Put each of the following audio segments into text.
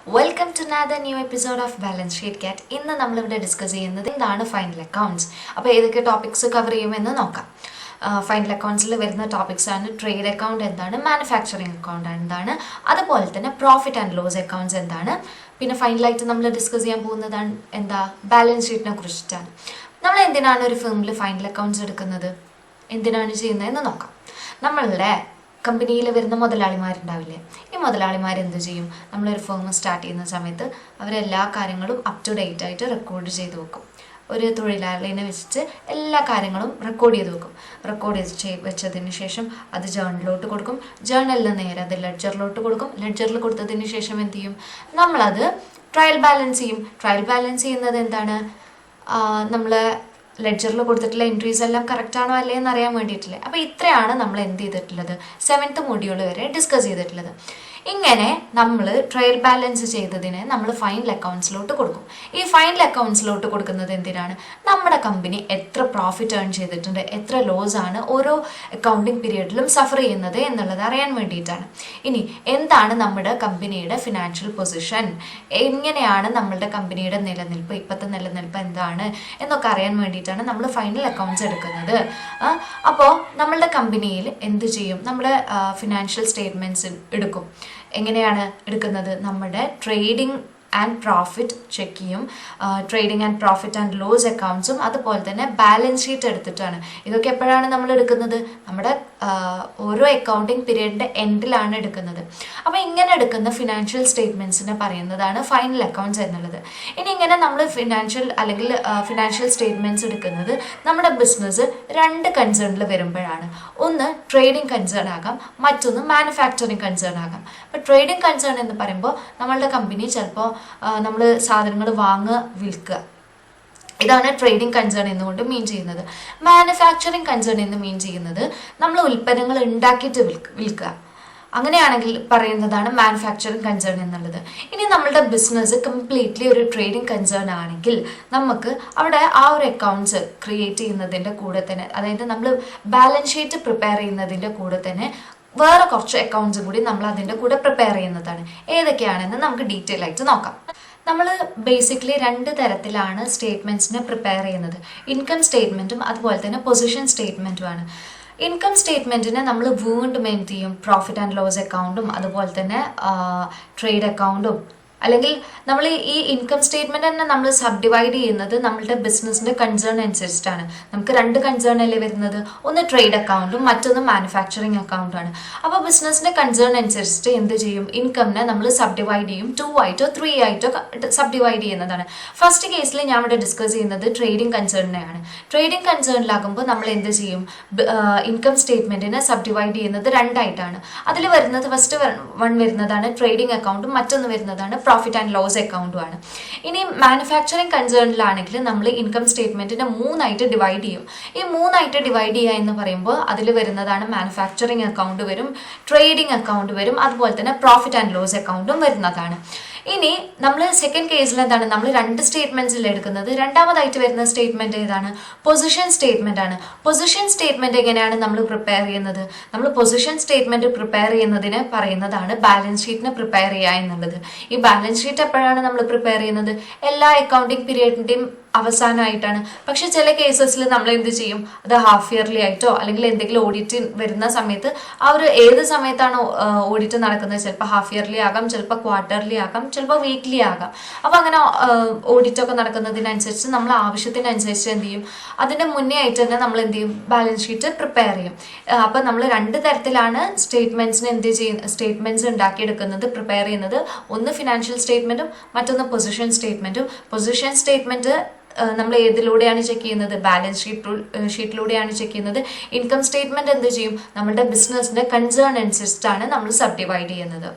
Welcome to another new episode of balance sheet cat. ഇന്ന് നമ്മളിവിടെ discuss ചെയ്യുന്നത് എന്താണ് ഫൈനൽ അക്കൗണ്ട്സ്. അപ്പോൾ ഏതൊക്കെ ടോപ്പിക്സ് കവർ ചെയ്യുമെന്ന് നോക്കാം. ഫൈനൽ അക്കൗണ്ട്സിൽ വരുന്ന ടോപ്പിക്സ് ആണ് ട്രേഡ് അക്കൗണ്ട് എന്താണ്, മാനുഫാക്ചറിങ് അക്കൗണ്ട് എന്താണ്, അതുപോലെ തന്നെ പ്രോഫിറ്റ് ആൻഡ് ലോസ് അക്കൗണ്ട്സ് എന്താണ്. പിന്നെ ഫൈനലായിട്ട് നമ്മൾ ഡിസ്കസ് ചെയ്യാൻ പോകുന്നതാണ് എന്താ, ബാലൻസ് ഷീറ്റിനെ കുറിച്ചിട്ടാണ്. നമ്മൾ എന്തിനാണ് ഒരു ഫേമിൽ ഫൈനൽ അക്കൗണ്ട്സ് എടുക്കുന്നത്, എന്തിനാണ് ചെയ്യുന്നതെന്ന് നോക്കാം. നമ്മളുടെ കമ്പനിയിൽ വരുന്ന മുതലാളിമാരുണ്ടാവില്ലേ, ഈ മുതലാളിമാർ എന്ത് ചെയ്യും, നമ്മളൊരു ഫേം സ്റ്റാർട്ട് ചെയ്യുന്ന സമയത്ത് അവരെല്ലാ കാര്യങ്ങളും അപ് ടു ഡേറ്റ് ആയിട്ട് റെക്കോർഡ് ചെയ്ത് വെക്കും. ഒരു തൊഴിലാളിനെ വെച്ചിട്ട് എല്ലാ കാര്യങ്ങളും റെക്കോർഡ് ചെയ്ത് വെക്കും. റെക്കോർഡ് വെച്ചതിന് ശേഷം അത് ജേർണലിലോട്ട് കൊടുക്കും. ജേർണലിൽ നേരെ അത് ലെഡ്ജറിലോട്ട് കൊടുക്കും. ലെഡ്ജറിൽ കൊടുത്തതിന് ശേഷം എന്ത് ചെയ്യും, നമ്മളത് ട്രയൽ ബാലൻസ് ചെയ്യും. ട്രയൽ ബാലൻസ് ചെയ്യുന്നത് എന്താണ്, നമ്മൾ ലെഡ്ജറിൽ കൊടുത്തിട്ടുള്ള എൻട്രീസ് എല്ലാം കറക്റ്റ് ആണോ അല്ലേ എന്ന് അറിയാൻ വേണ്ടിയിട്ടില്ലേ. അപ്പോൾ ഇത്രയാണ് നമ്മൾ എന്ത് ചെയ്തിട്ടുള്ളത്, 7th മൊഡ്യൂൾ വരെ ഡിസ്കസ് ചെയ്തിട്ടുള്ളത്. ഇങ്ങനെ നമ്മൾ ട്രയൽ ബാലൻസ് ചെയ്തതിന് നമ്മൾ ഫൈനൽ അക്കൗണ്ട്സിലോട്ട് കൊടുക്കും. ഈ ഫൈനൽ അക്കൗണ്ട്സിലോട്ട് കൊടുക്കുന്നത് എന്തിനാണ്, നമ്മുടെ കമ്പനി എത്ര പ്രോഫിറ്റ് ഏൺ ചെയ്തിട്ടുണ്ട്, എത്ര ലോസ് ആണ് ഓരോ അക്കൗണ്ടിങ് പീരീഡിലും സഫർ ചെയ്യുന്നത് എന്നുള്ളത് അറിയാൻ വേണ്ടിയിട്ടാണ്. ഇനി എന്താണ് നമ്മുടെ കമ്പനിയുടെ ഫിനാൻഷ്യൽ പൊസിഷൻ, എങ്ങനെയാണ് നമ്മളുടെ കമ്പനിയുടെ നിലനിൽപ്പ്, ഇപ്പോഴത്തെ നിലനിൽപ്പ് എന്താണ് എന്നൊക്കെ അറിയാൻ വേണ്ടിയിട്ടാണ് നമ്മൾ ഫൈനൽ അക്കൗണ്ട്സ് എടുക്കുന്നത്. അപ്പോൾ നമ്മളുടെ കമ്പനിയിൽ എന്ത് ചെയ്യും, നമ്മുടെ ഫിനാൻഷ്യൽ സ്റ്റേറ്റ്മെൻറ്റ്സ് എടുക്കും. എങ്ങനെയാണ് എടുക്കുന്നത്, നമ്മുടെ ട്രേഡിംഗ് ആൻഡ് പ്രോഫിറ്റ് ചെക്ക് ചെയ്യും. Trading and profit and loss അക്കൗണ്ട്സും അതുപോലെ തന്നെ ബാലൻസ് ഷീറ്റ് എടുത്തിട്ടാണ്. ഇതൊക്കെ എപ്പോഴാണ് നമ്മൾ എടുക്കുന്നത്, നമ്മുടെ ഓരോ അക്കൗണ്ടിങ് പീരീഡിൻ്റെ എൻഡിലാണ് എടുക്കുന്നത്. അപ്പോൾ ഇങ്ങനെ എടുക്കുന്ന ഫിനാൻഷ്യൽ സ്റ്റേറ്റ്മെൻറ്റ്സിനെ പറയുന്നതാണ് ഫൈനൽ അക്കൗണ്ട്സ് എന്നുള്ളത്. ഇനി ഇങ്ങനെ നമ്മൾ ഫിനാൻഷ്യൽ സ്റ്റേറ്റ്മെൻറ്റ്സ് എടുക്കുന്നത് നമ്മുടെ ബിസിനസ് 2 കൺസേണിൽ വരുമ്പോഴാണ്. ഒന്ന് ട്രേഡിംഗ് കൺസേൺ ആകാം, മറ്റൊന്ന് മാനുഫാക്ചറിങ് കൺസേൺ ആകാം. അപ്പോൾ ട്രേഡിംഗ് കൺസേൺ എന്ന് പറയുമ്പോൾ നമ്മളുടെ കമ്പനി ചിലപ്പോൾ നമ്മൾ സാധനങ്ങൾ വാങ്ങുക, വിൽക്കുക, ഇതാണ് ട്രേഡിംഗ് കൺസേൺ എന്നുകൊണ്ട് മീൻ ചെയ്യുന്നത്. മാനുഫാക്ചറിങ് കൺസേൺ എന്ന് മീൻ ചെയ്യുന്നത് നമ്മൾ ഉൽപ്പന്നങ്ങൾ ഉണ്ടാക്കിയിട്ട് വിൽക്കുക, അങ്ങനെയാണെങ്കിൽ പറയുന്നതാണ് മാനുഫാക്ചറിങ് കൺസേൺ എന്നുള്ളത്. ഇനി നമ്മളുടെ ബിസിനസ് കംപ്ലീറ്റ്ലി ഒരു ട്രേഡിംഗ് കൺസേൺ ആണെങ്കിൽ നമുക്ക് അവിടെ ആ ഒരു അക്കൗണ്ട്സ് ക്രിയേറ്റ് ചെയ്യുന്നതിൻ്റെ കൂടെ തന്നെ, അതായത് നമ്മൾ ബാലൻസ് ഷീറ്റ് പ്രിപ്പയർ ചെയ്യുന്നതിൻ്റെ കൂടെ തന്നെ വേറെ കുറച്ച് അക്കൗണ്ട്സ് കൂടി നമ്മൾ അതിൻ്റെ കൂടെ പ്രിപ്പയർ ചെയ്യുന്നതാണ്. ഏതൊക്കെയാണെന്ന് നമുക്ക് ഡീറ്റെയിൽ ആയിട്ട് നോക്കാം. നമ്മൾ ബേസിക്കലി 2 തരത്തിലാണ് സ്റ്റേറ്റ്മെൻറ്റ്സിനെ പ്രിപ്പയർ ചെയ്യുന്നത്. ഇൻകം സ്റ്റേറ്റ്മെൻറ്റും അതുപോലെ തന്നെ പൊസിഷൻ സ്റ്റേറ്റ്മെൻറ്റുമാണ്. ഇൻകം സ്റ്റേറ്റ്മെൻറ്റിനെ നമ്മൾ വീണ്ടും എന്ത് ചെയ്യും, പ്രോഫിറ്റ് ആൻഡ് ലോസ് അക്കൗണ്ടും അതുപോലെ തന്നെ ട്രേഡ് അക്കൗണ്ടും, അല്ലെങ്കിൽ നമ്മൾ ഈ ഇൻകം സ്റ്റേറ്റ്മെൻറ്റ് തന്നെ നമ്മൾ സബ് ഡിവൈഡ് ചെയ്യുന്നത് നമ്മളുടെ ബിസിനസ്സിൻ്റെ കൺസേൺ അനുസരിച്ചിട്ടാണ്. നമുക്ക് 2 കൺസേൺ അല്ലേ വരുന്നത്, ഒന്ന് ട്രേഡ് അക്കൗണ്ടും മറ്റൊന്ന് മാനുഫാക്ചറിങ് അക്കൗണ്ടാണ്. അപ്പോൾ ബിസിനസ്സിൻ്റെ കൺസേൺ അനുസരിച്ചിട്ട് എന്ത് ചെയ്യും, ഇൻകമിനെ നമ്മൾ സബ് ഡിവൈഡ് ചെയ്യും. 2 ആയിട്ടോ 3 ആയിട്ടോ സബ് ഡിവൈഡ് ചെയ്യുന്നതാണ്. ഫസ്റ്റ് കേസിൽ ഞാൻ ഇവിടെ ഡിസ്കസ് ചെയ്യുന്നത് ട്രേഡിംഗ് കൺസേണിനെയാണ്. ട്രേഡിംഗ് കൺസേണിലാകുമ്പോൾ നമ്മൾ എന്ത് ചെയ്യും, ഇൻകം സ്റ്റേറ്റ്മെൻറ്റിനെ സബ് ഡിവൈഡ് ചെയ്യുന്നത് 2 ആയിട്ടാണ്. അതിൽ വരുന്നത് ഫസ്റ്റ് വൺ വരുന്നതാണ് ട്രേഡിംഗ് അക്കൗണ്ടും മറ്റൊന്ന് വരുന്നതാണ് പ്രോഫിറ്റ് ആൻഡ് ലോസ് അക്കൗണ്ടുമാണ്. ഇനി മാനുഫാക്ചറിങ് കൺസേണിലാണെങ്കിൽ നമ്മൾ ഇൻകം സ്റ്റേറ്റ്മെൻറ്റിനെ 3 ആയിട്ട് ഡിവൈഡ് ചെയ്യും. ഈ 3 ആയിട്ട് ഡിവൈഡ് ചെയ്യുക എന്ന് പറയുമ്പോൾ അതിൽ വരുന്നതാണ് മാനുഫാക്ചറിങ് അക്കൗണ്ട് വരും, ട്രേഡിംഗ് അക്കൗണ്ട് വരും, അതുപോലെ തന്നെ പ്രോഫിറ്റ് ആൻഡ് ലോസ് അക്കൗണ്ടും വരുന്നതാണ്. ഇനി നമ്മൾ സെക്കൻഡ് കേസിൽ എന്താണ്, നമ്മൾ 2 സ്റ്റേറ്റ്മെൻറ്റ്സിൽ എടുക്കുന്നത്. രണ്ടാമതായിട്ട് വരുന്ന സ്റ്റേറ്റ്മെൻറ്റ് ഏതാണ്, പൊസിഷൻ സ്റ്റേറ്റ്മെൻ്റ് ആണ്. പൊസിഷൻ സ്റ്റേറ്റ്മെൻറ്റ് എങ്ങനെയാണ് നമ്മൾ പ്രിപ്പയർ ചെയ്യുന്നത്, നമ്മൾ പൊസിഷൻ സ്റ്റേറ്റ്മെൻറ്റ് പ്രിപ്പയർ ചെയ്യുന്നതിന് പറയുന്നതാണ് ബാലൻസ് ഷീറ്റിന് പ്രിപ്പയർ ചെയ്യുക എന്നുള്ളത്. ഈ ബാലൻസ് ഷീറ്റ് എപ്പോഴാണ് നമ്മൾ പ്രിപ്പയർ ചെയ്യുന്നത്, എല്ലാ അക്കൗണ്ടിങ് പീരീഡിൻ്റെയും അവസാനമായിട്ടാണ്. പക്ഷെ ചില കേസസിൽ നമ്മൾ എന്ത് ചെയ്യും, അത് ഹാഫ് ഇയർലി ആയിട്ടോ അല്ലെങ്കിൽ എന്തെങ്കിലും ഓഡിറ്റ് വരുന്ന സമയത്ത് ആ ഒരു ഏത് സമയത്താണോ ഓഡിറ്റ് നടക്കുന്നത്, ചിലപ്പോൾ ഹാഫ് ഇയർലി ആകാം, ചിലപ്പോൾ ക്വാർട്ടർലി ആകാം, ചിലപ്പോൾ വീക്ക്ലി ആകാം. അപ്പോൾ അങ്ങനെ ഓഡിറ്റൊക്കെ നടക്കുന്നതിനനുസരിച്ച് നമ്മൾ ആവശ്യത്തിനനുസരിച്ച് എന്ത് ചെയ്യും, അതിൻ്റെ മുന്നേ ആയിട്ട് തന്നെ നമ്മൾ എന്ത് ചെയ്യും, ബാലൻസ് ഷീറ്റ് പ്രിപ്പയർ ചെയ്യും. അപ്പോൾ നമ്മൾ 2 തരത്തിലാണ് സ്റ്റേറ്റ്മെൻറ്റ്സ് ഉണ്ടാക്കിയെടുക്കുന്നത്, പ്രിപ്പയർ ചെയ്യുന്നത്. ഒന്ന് ഫിനാൻഷ്യൽ സ്റ്റേറ്റ്മെൻറ്റും മറ്റൊന്ന് പൊസിഷൻ സ്റ്റേറ്റ്മെൻറ്റും. പൊസിഷൻ സ്റ്റേറ്റ്മെൻറ്റ് നമ്മൾ ഏതിലൂടെയാണ് ചെക്ക് ചെയ്യുന്നത്, ബാലൻസ് ഷീറ്റിലൂടെയാണ് ചെക്ക് ചെയ്യുന്നത്. ഇൻകം സ്റ്റേറ്റ്മെൻറ്റ് എന്ത് ചെയ്യും, നമ്മുടെ ബിസിനസ്സിൻ്റെ കൺസേൺ അനുസരിച്ചിട്ടാണ് നമ്മൾ സബ് ഡിവൈഡ് ചെയ്യുന്നത്.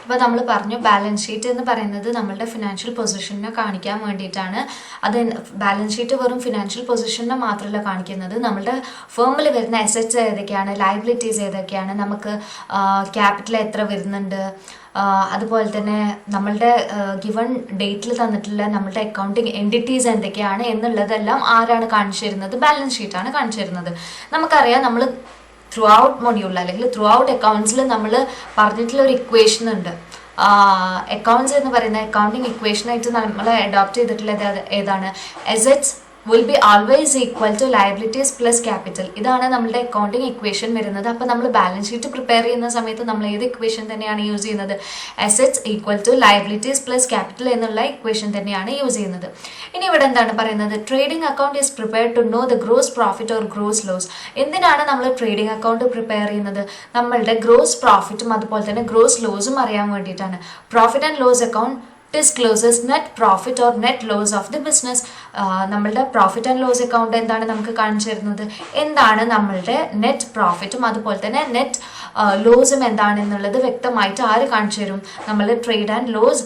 അപ്പോൾ നമ്മൾ പറഞ്ഞു ബാലൻസ് ഷീറ്റ് എന്ന് പറയുന്നത് നമ്മളുടെ ഫിനാൻഷ്യൽ പൊസിഷനെ കാണിക്കാൻ വേണ്ടിയിട്ടാണ്. അത് ബാലൻസ് ഷീറ്റ് വെറും ഫിനാൻഷ്യൽ പൊസിഷനെ മാത്രമല്ല കാണിക്കുന്നത്, നമ്മളുടെ ഫേമിൽ വരുന്ന അസറ്റ്സ് ഏതൊക്കെയാണ്, ലയബിലിറ്റീസ് ഏതൊക്കെയാണ്, നമുക്ക് ക്യാപിറ്റൽ എത്ര വരുന്നുണ്ട്, അതുപോലെ തന്നെ നമ്മളുടെ ഗിവൺ ഡേറ്റിൽ തന്നിട്ടുള്ള നമ്മളുടെ അക്കൗണ്ടിങ് എൻറ്റിറ്റീസ് എന്തൊക്കെയാണ് എന്നുള്ളതെല്ലാം ആരാണ് കാണിച്ചു തരുന്നത്, ബാലൻസ് ഷീറ്റാണ് കാണിച്ചു തരുന്നത്. നമുക്കറിയാം നമ്മൾ ത്രൂ ഔട്ട് മൊഡ്യൂളിൽ അല്ലെങ്കിൽ ത്രൂ ഔട്ട് അക്കൗണ്ട്സിൽ നമ്മൾ പറഞ്ഞിട്ടുള്ള ഒരു ഇക്വേഷൻ ഉണ്ട്, അക്കൗണ്ട്സ് എന്ന് പറയുന്ന അക്കൗണ്ടിങ് ഇക്വേഷനായിട്ട് നമ്മൾ അഡോപ്റ്റ് ചെയ്തിട്ടുള്ളത് ഏതാണ്? Assets will be always equal to liabilities plus capital. ഇതാണ് നമ്മുടെ അക്കൗണ്ടിങ് ഇക്വേഷൻ വരുന്നത്. അപ്പോൾ നമ്മൾ ബാലൻസ് ഷീറ്റ് പ്രിപ്പയർ ചെയ്യുന്ന സമയത്ത് നമ്മൾ ഏത് ഇക്വേഷൻ തന്നെയാണ് യൂസ് ചെയ്യുന്നത്? Assets equal to liabilities plus capital എന്നുള്ള ഇക്വേഷൻ തന്നെയാണ് യൂസ് ചെയ്യുന്നത്. ഇനി ഇവിടെ എന്താണ് പറയുന്നത്? Trading account is prepared to know the gross profit or gross loss. എന്തിനാണ് നമ്മൾ ട്രേഡിംഗ് അക്കൗണ്ട് പ്രിപ്പയർ ചെയ്യുന്നത്? നമ്മളുടെ ഗ്രോസ് പ്രോഫിറ്റും അതുപോലെ തന്നെ ഗ്രോസ് ലോസും അറിയാൻ വേണ്ടിയിട്ടാണ്. Profit and loss account discloses net profit or net loss of the business. നമ്മളുടെ പ്രോഫിറ്റ് ആൻഡ് ലോസ് അക്കൗണ്ട് എന്താണ് നമുക്ക് കാണിച്ചു തരുന്നത്? എന്താണ് നമ്മളുടെ നെറ്റ് പ്രോഫിറ്റും അതുപോലെ തന്നെ നെറ്റ് ലോസും എന്താണെന്നുള്ളത് വ്യക്തമായിട്ട് ആര് കാണിച്ചു തരും? നമ്മൾ ട്രേഡ് ആൻഡ് ലോസ്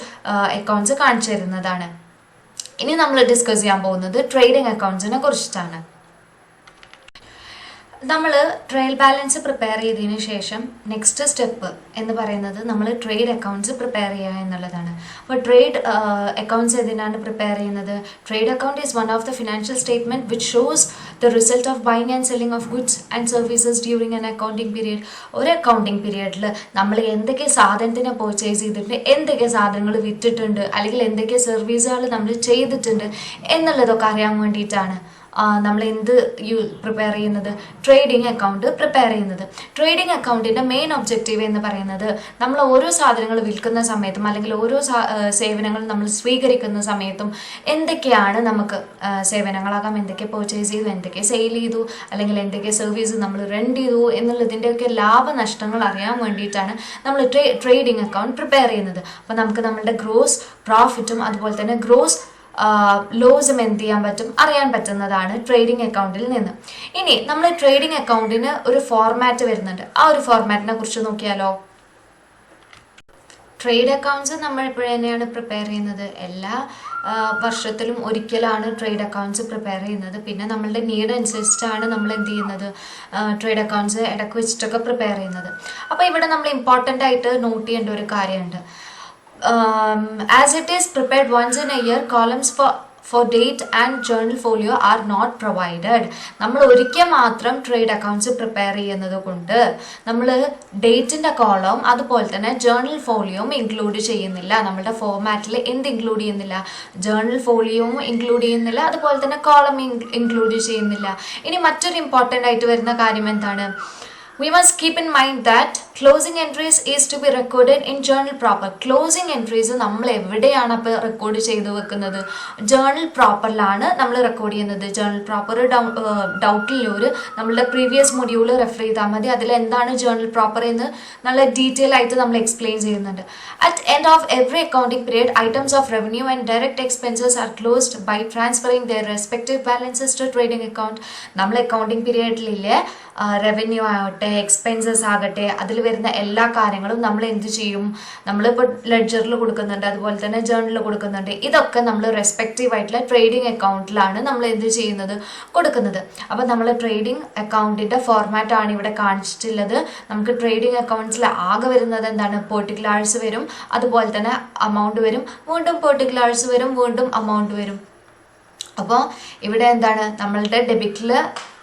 അക്കൗണ്ട്സ് കാണിച്ചു തരുന്നതാണ്. ഇനി നമ്മൾ ഡിസ്കസ് ചെയ്യാൻ പോകുന്നത് ട്രേഡിംഗ് അക്കൗണ്ട്സിനെ കുറിച്ചിട്ടാണ്. നമ്മൾ ട്രയൽ ബാലൻസ് പ്രിപ്പയർ ചെയ്തതിന് ശേഷം നെക്സ്റ്റ് സ്റ്റെപ്പ് എന്ന് പറയുന്നത് നമ്മൾ ട്രേഡ് അക്കൗണ്ട്സ് പ്രിപ്പയർ ചെയ്യുക എന്നുള്ളതാണ്. അപ്പോൾ ട്രേഡ് അക്കൗണ്ട്സ് എന്തിനാണ് പ്രിപ്പയർ ചെയ്യുന്നത്? Trade account is one of the financial statement which shows the result of buying and selling of goods and services during an accounting period. ഒരു accounting പീരിയഡിൽ നമ്മൾ എന്തൊക്കെ സാധനത്തിനെ purchase ചെയ്തിട്ടുണ്ട്, എന്തൊക്കെ സാധനങ്ങൾ വിറ്റിട്ടുണ്ട്, അല്ലെങ്കിൽ എന്തൊക്കെ സർവീസുകൾ നമ്മൾ ചെയ്തിട്ടുണ്ട് എന്നുള്ളതൊക്കെ അറിയാൻ വേണ്ടിയിട്ടാണ് നമ്മൾ എന്ത് പ്രിപ്പയർ ചെയ്യുന്നത്? ട്രേഡിംഗ് അക്കൗണ്ട് പ്രിപ്പയർ ചെയ്യുന്നത്. ട്രേഡിംഗ് അക്കൗണ്ടിൻ്റെ മെയിൻ ഒബ്ജക്റ്റീവ് എന്ന് പറയുന്നത് നമ്മൾ ഓരോ സാധനങ്ങൾ വിൽക്കുന്ന സമയത്തും അല്ലെങ്കിൽ ഓരോ സേവനങ്ങൾ നമ്മൾ സ്വീകരിക്കുന്ന സമയത്തും എന്തൊക്കെയാണ് നമുക്ക് സേവനങ്ങളാകാം, എന്തൊക്കെ പർച്ചേസ് ചെയ്തു, എന്തൊക്കെ സെയിൽ ചെയ്തു, അല്ലെങ്കിൽ എന്തൊക്കെ സർവീസ് നമ്മൾ റെൻറ്റ് ചെയ്തു എന്നുള്ളതിൻ്റെയൊക്കെ ലാഭനഷ്ടങ്ങൾ അറിയാൻ വേണ്ടിയിട്ടാണ് നമ്മൾ ട്രേഡിംഗ് അക്കൗണ്ട് പ്രിപ്പയർ ചെയ്യുന്നത്. അപ്പോൾ നമുക്ക് നമ്മളുടെ ഗ്രോസ് പ്രോഫിറ്റും അതുപോലെ തന്നെ ഗ്രോസ് ലോസും എന്ത് ചെയ്യാൻ പറ്റും? അറിയാൻ പറ്റുന്നതാണ് ട്രേഡിംഗ് അക്കൗണ്ടിൽ നിന്ന്. ഇനി നമ്മൾ ട്രേഡിംഗ് അക്കൗണ്ടിന് ഒരു ഫോർമാറ്റ് വരുന്നുണ്ട്. ആ ഒരു ഫോർമാറ്റിനെ കുറിച്ച് നോക്കിയാലോ. ട്രേഡ് അക്കൗണ്ട്സ് നമ്മൾ എപ്പോഴും തന്നെയാണ് പ്രിപ്പയർ ചെയ്യുന്നത്? എല്ലാ വർഷത്തിലും ഒരിക്കലാണ് ട്രേഡ് അക്കൗണ്ട്സ് പ്രിപ്പയർ ചെയ്യുന്നത്. പിന്നെ നമ്മളുടെ നീഡ് അനുസരിച്ചിട്ടാണ് നമ്മൾ എന്ത് ചെയ്യുന്നത്? ട്രേഡ് അക്കൗണ്ട്സ് ഇടയ്ക്ക് വെച്ചിട്ടൊക്കെ പ്രിപ്പയർ ചെയ്യുന്നത്. അപ്പോൾ ഇവിടെ നമ്മൾ ഇമ്പോർട്ടൻ്റ് ആയിട്ട് നോട്ട് ചെയ്യേണ്ട ഒരു കാര്യമുണ്ട്. As it is prepared once in a year, columns for date and journal folio are not provided. നമ്മൾ ഒരിക്കൽ മാത്രം ട്രേഡ് അക്കൗണ്ട്സ് പ്രിപ്പയർ ചെയ്യുന്നത് കൊണ്ട് നമ്മൾ ഡേറ്റിൻ്റെ കോളം അതുപോലെ തന്നെ ജേർണൽ ഫോളിയോയും ഇൻക്ലൂഡ് ചെയ്യുന്നില്ല. നമ്മുടെ ഫോർമാറ്റിൽ എന്ത് ഇൻക്ലൂഡ് ചെയ്യുന്നില്ല? ജേർണൽ ഫോളിയോയും ഇൻക്ലൂഡ് ചെയ്യുന്നില്ല, അതുപോലെ തന്നെ കോളം ഇൻക്ലൂഡ് ചെയ്യുന്നില്ല. ഇനി മറ്റൊരു ഇമ്പോർട്ടൻ്റ് ആയിട്ട് വരുന്ന കാര്യം എന്താണ്? We must keep in mind that closing entries is to be recorded in journal proper. Closing entries നമ്മൾ എവിടെയാണ് അപ്പോൾ റെക്കോർഡ് ചെയ്ത് വെക്കുന്നത്? ജേർണൽ പ്രോപ്പറിലാണ് നമ്മൾ റെക്കോർഡ് ചെയ്യുന്നത്. ജേർണൽ പ്രോപ്പർ ഡൗട്ടിലൊരു നമ്മളുടെ പ്രീവിയസ് മൊഡ്യൂൾ റെഫർ ചെയ്താൽ മതി. അതിൽ എന്താണ് ജേർണൽ പ്രോപ്പർ എന്ന് നല്ല ഡീറ്റെയിൽ ആയിട്ട് നമ്മൾ എക്സ്പ്ലെയിൻ ചെയ്യുന്നുണ്ട്. At end of every accounting period items of revenue and direct expenses are closed by transferring their respective balances to trading account. നമ്മൾ അക്കൗണ്ടിംഗ് പീരിയഡിലെ റവന്യൂ ആവട്ടെ, എക്സ്പെൻസസ് ആകട്ടെ, അതിൽ വരുന്ന എല്ലാ കാര്യങ്ങളും നമ്മൾ എന്ത് ചെയ്യും? നമ്മളിപ്പോൾ ലെഡ്ജറിൽ കൊടുക്കുന്നുണ്ട്, അതുപോലെ തന്നെ ജേർണലിൽ കൊടുക്കുന്നുണ്ട്. ഇതൊക്കെ നമ്മൾ റെസ്പെക്റ്റീവ് ആയിട്ടുള്ള ട്രേഡിംഗ് അക്കൗണ്ടിലാണ് നമ്മൾ എന്ത് ചെയ്യുന്നത്? കൊടുക്കുന്നത്. അപ്പോൾ നമ്മൾ ട്രേഡിംഗ് അക്കൗണ്ടിൻ്റെ ഫോർമാറ്റാണ് ഇവിടെ കാണിച്ചിട്ടുള്ളത്. നമുക്ക് ട്രേഡിംഗ് അക്കൗണ്ട്സിൽ ആകെ വരുന്നത് എന്താണ്? പെർട്ടിക്കുലേഴ്സ് വരും, അതുപോലെ തന്നെ അമൗണ്ട് വരും, വീണ്ടും പെർട്ടിക്കുലേഴ്സ് വരും, വീണ്ടും അമൗണ്ട് വരും. അപ്പോൾ ഇവിടെ എന്താണ്? നമ്മളുടെ ഡെബിറ്റിൽ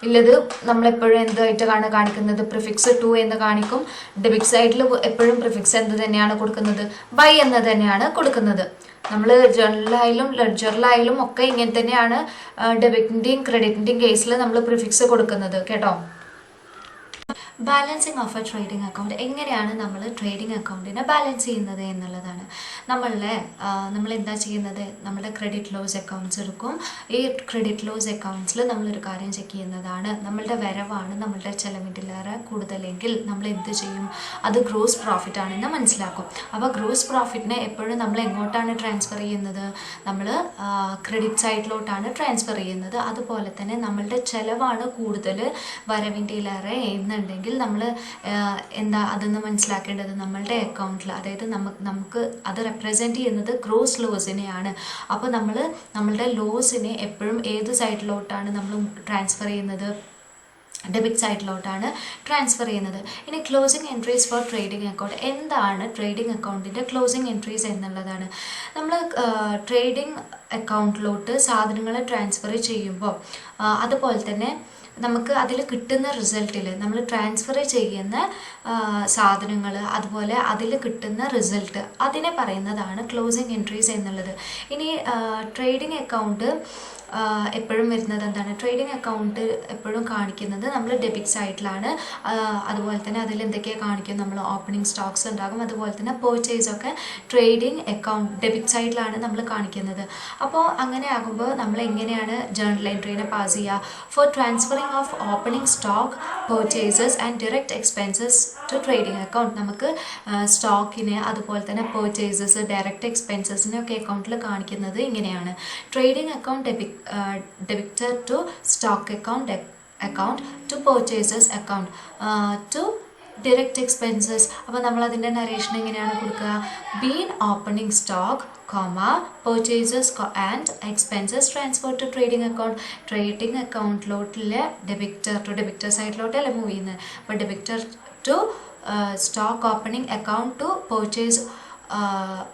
ഉള്ളത് നമ്മളെപ്പോഴും എന്തായിട്ടാണ് കാണിക്കുന്നത്? പ്രിഫിക്സ് ടു എന്ന് കാണിക്കും. ഡെബിറ്റ് സൈഡിൽ എപ്പോഴും പ്രിഫിക്സ് എന്ത് തന്നെയാണ് കൊടുക്കുന്നത്? ബൈ എന്ന് തന്നെയാണ് കൊടുക്കുന്നത്. നമ്മൾ ജേർണലിലായാലും ലെഡ്ജറിലായാലും ഒക്കെ ഇങ്ങനെ തന്നെയാണ് ഡെബിറ്റിൻ്റെയും ക്രെഡിറ്റിൻ്റെയും കേസിൽ നമ്മൾ പ്രിഫിക്സ് കൊടുക്കുന്നത് കേട്ടോ. Balancing of A trading account. എങ്ങനെയാണ് നമ്മൾ ട്രേഡിംഗ് അക്കൗണ്ടിനെ ബാലൻസ് ചെയ്യുന്നത് എന്നുള്ളതാണ്. നമ്മൾ എന്താ ചെയ്യുന്നത്? നമ്മുടെ ക്രെഡിറ്റ് ലോസ് അക്കൗണ്ട്സ് എടുക്കും. ഈ ക്രെഡിറ്റ് ലോസ് അക്കൗണ്ട്സിൽ നമ്മളൊരു കാര്യം ചെക്ക് ചെയ്യുന്നതാണ്. നമ്മളുടെ വരവാണ് നമ്മളുടെ ചെലവിൻ്റെലേറെ കൂടുതലെങ്കിൽ നമ്മൾ എന്ത് ചെയ്യും? അത് ഗ്രോസ് പ്രോഫിറ്റ് ആണെന്ന് മനസ്സിലാക്കും. അപ്പോൾ ഗ്രോസ് പ്രോഫിറ്റിനെ എപ്പോഴും നമ്മൾ എങ്ങോട്ടാണ് ട്രാൻസ്ഫർ ചെയ്യുന്നത്? നമ്മൾ ക്രെഡിറ്റ് സൈഡിലോട്ടാണ് ട്രാൻസ്ഫർ ചെയ്യുന്നത്. അതുപോലെ തന്നെ നമ്മളുടെ ചെലവാണ് കൂടുതൽ വരവിൻ്റെലേറെ എന്നുണ്ടെങ്കിൽ നമ്മൾ അതെന്ന് മനസ്സിലാക്കേണ്ടത് നമ്മളുടെ അക്കൗണ്ടിൽ, അതായത് നമുക്ക് അത് റെപ്രസെൻറ്റ് ചെയ്യുന്നത് ഗ്രോസ് ലോസിനെയാണ്. അപ്പോൾ നമ്മളുടെ ലോസിനെ എപ്പോഴും ഏത് സൈഡിലോട്ടാണ് നമ്മൾ ട്രാൻസ്ഫർ ചെയ്യുന്നത്? ഡെബിറ്റ് സൈഡിലോട്ടാണ് ട്രാൻസ്ഫർ ചെയ്യുന്നത്. ഇനി closing entries for trading account. എന്താണ് ട്രേഡിംഗ് അക്കൗണ്ടിൻ്റെ ക്ലോസിംഗ് എൻട്രീസ് എന്നുള്ളതാണ്. നമ്മൾ ട്രേഡിംഗ് അക്കൗണ്ടിലോട്ട് സാധനങ്ങൾ ട്രാൻസ്ഫർ ചെയ്യുമ്പോൾ അതുപോലെ തന്നെ നമുക്ക് അതിൽ കിട്ടുന്ന റിസൾട്ടിൽ നമ്മൾ ട്രാൻസ്ഫർ ചെയ്യുന്ന സാധനങ്ങൾ, അതുപോലെ അതിൽ കിട്ടുന്ന റിസൾട്ട്, അതിനെ പറയുന്നതാണ് ക്ലോസിങ് എൻട്രീസ് എന്നുള്ളത്. ഇനി ട്രേഡിംഗ് അക്കൗണ്ട് എപ്പോഴും വരുന്നത് എന്താണ്? ട്രേഡിംഗ് അക്കൗണ്ട് എപ്പോഴും കാണിക്കുന്നത് നമ്മൾ ഡെബിറ്റ് സൈഡിലാണ്. അതുപോലെ തന്നെ അതിൽ എന്തൊക്കെയാണ് കാണിക്കും? നമ്മൾ ഓപ്പണിംഗ് സ്റ്റോക്സ് ഉണ്ടാകും, അതുപോലെ തന്നെ പർച്ചേസ് ഒക്കെ ട്രേഡിംഗ് അക്കൗണ്ട് ഡെബിറ്റ് സൈഡിലാണ് നമ്മൾ കാണിക്കുന്നത്. അപ്പോൾ അങ്ങനെ ആകുമ്പോൾ നമ്മൾ എങ്ങനെയാണ് ജേർണൽ എൻട്രീനെ പാസ് ചെയ്യുക? For transferring of opening stock, purchases and direct expenses to trading account. നമുക്ക് സ്റ്റോക്കിന്, അതുപോലെ തന്നെ പർച്ചേസസ്, ഡയറക്റ്റ് എക്സ്പെൻസസിനെ ഒക്കെ അക്കൗണ്ടിൽ കാണിക്കുന്നത് ഇങ്ങനെയാണ്. Trading account debitor to stock account to purchases account to direct expenses. അപ്പോൾ നമ്മൾ അതിൻ്റെ നരേഷൻ എങ്ങനെയാണ് കൊടുക്കുക? Being opening stock, purchases and expenses transfer to trading account. Trading അക്കൗണ്ടിലോട്ടിലെ ഡെബിറ്റർ സൈഡിലോട്ടല്ലേ മൂവ് ചെയ്യുന്നത്. അപ്പോൾ debtor to stock opening account to